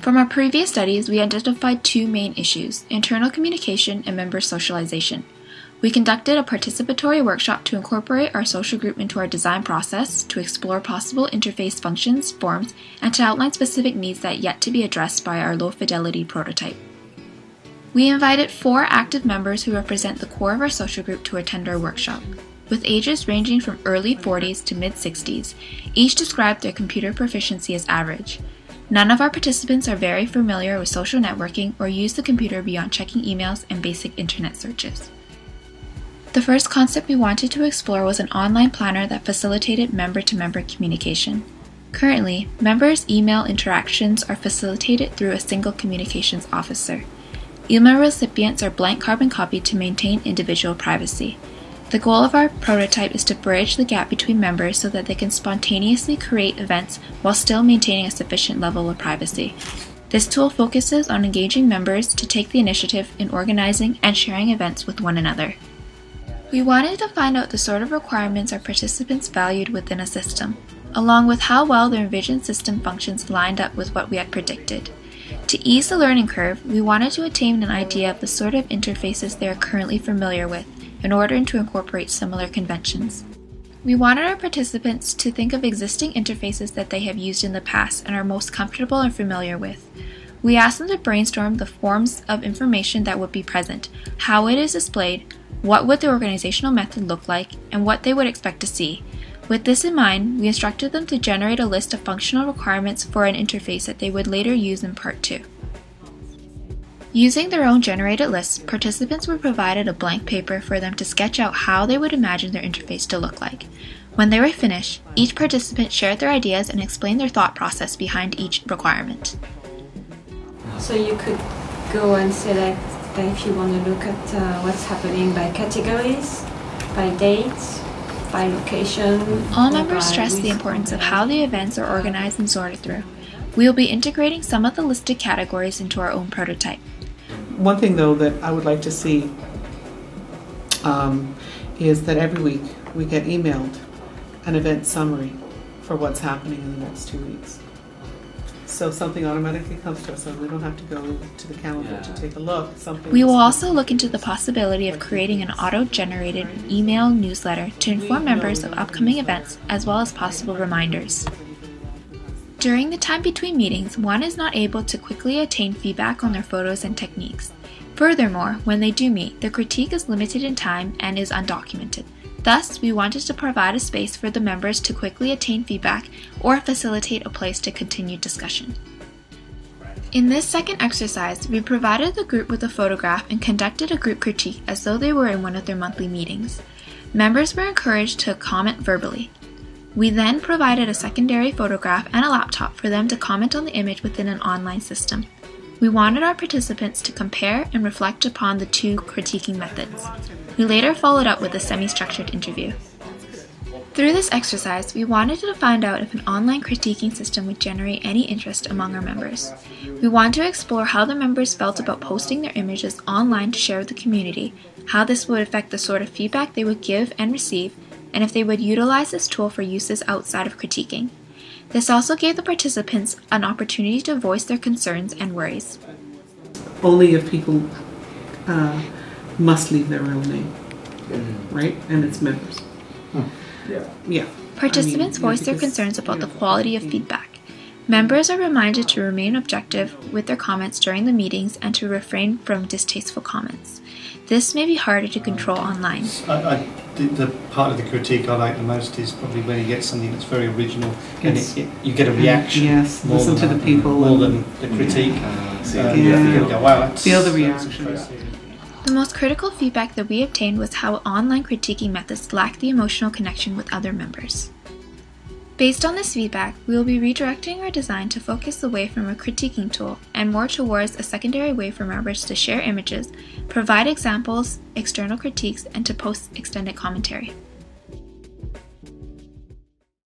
From our previous studies, we identified two main issues: internal communication and member socialization. We conducted a participatory workshop to incorporate our social group into our design process, to explore possible interface functions, forms, and to outline specific needs that yet to be addressed by our low-fidelity prototype. We invited 4 active members who represent the core of our social group to attend our workshop. With ages ranging from early 40s to mid-60s, each described their computer proficiency as average. None of our participants are very familiar with social networking or use the computer beyond checking emails and basic internet searches. The first concept we wanted to explore was an online planner that facilitated member-to-member communication. Currently, members' email interactions are facilitated through a single communications officer. Email recipients are blank carbon copied to maintain individual privacy. The goal of our prototype is to bridge the gap between members so that they can spontaneously create events while still maintaining a sufficient level of privacy. This tool focuses on engaging members to take the initiative in organizing and sharing events with one another. We wanted to find out the sort of requirements our participants valued within a system, along with how well their envisioned system functions lined up with what we had predicted. To ease the learning curve, we wanted to attain an idea of the sort of interfaces they are currently familiar with in order to incorporate similar conventions. We wanted our participants to think of existing interfaces that they have used in the past and are most comfortable and familiar with. We asked them to brainstorm the forms of information that would be present, how it is displayed, what would the organizational method look like, and what they would expect to see. With this in mind, we instructed them to generate a list of functional requirements for an interface that they would later use in Part 2. Using their own generated lists, participants were provided a blank paper for them to sketch out how they would imagine their interface to look like. When they were finished, each participant shared their ideas and explained their thought process behind each requirement. So you could go and select if you want to look at what's happening by categories, by dates, by location. All members stressed the importance of how the events are organized and sorted through. We will be integrating some of the listed categories into our own prototype. One thing, though, that I would like to see is that every week we get emailed an event summary for what's happening in the next 2 weeks. So something automatically comes to us, so we don't have to go to the calendar to take a look. We will also look into the possibility of creating an auto-generated email newsletter to inform members of upcoming events as well as possible reminders. During the time between meetings, one is not able to quickly attain feedback on their photos and techniques. Furthermore, when they do meet, the critique is limited in time and is undocumented. Thus, we wanted to provide a space for the members to quickly attain feedback or facilitate a place to continue discussion. In this second exercise, we provided the group with a photograph and conducted a group critique as though they were in one of their monthly meetings. Members were encouraged to comment verbally. We then provided a secondary photograph and a laptop for them to comment on the image within an online system. We wanted our participants to compare and reflect upon the two critiquing methods. We later followed up with a semi-structured interview. Through this exercise, we wanted to find out if an online critiquing system would generate any interest among our members. We wanted to explore how the members felt about posting their images online to share with the community, how this would affect the sort of feedback they would give and receive, and if they would utilize this tool for uses outside of critiquing. This also gave the participants an opportunity to voice their concerns and worries. Only if people must leave their real name, right? And it's members. Yeah. Participants voiced their concerns about the quality of feedback. Members are reminded to remain objective with their comments during the meetings and to refrain from distasteful comments. This may be harder to control online. The part of the critique I like the most is probably when you get something that's very original and you get a reaction. Yes, listen to the people. More than the critique. You go, wow, feel the reaction. The most critical feedback that we obtained was how online critiquing methods lacked the emotional connection with other members. Based on this feedback, we will be redirecting our design to focus away from a critiquing tool and more towards a secondary way for members to share images, provide examples, external critiques, and to post extended commentary.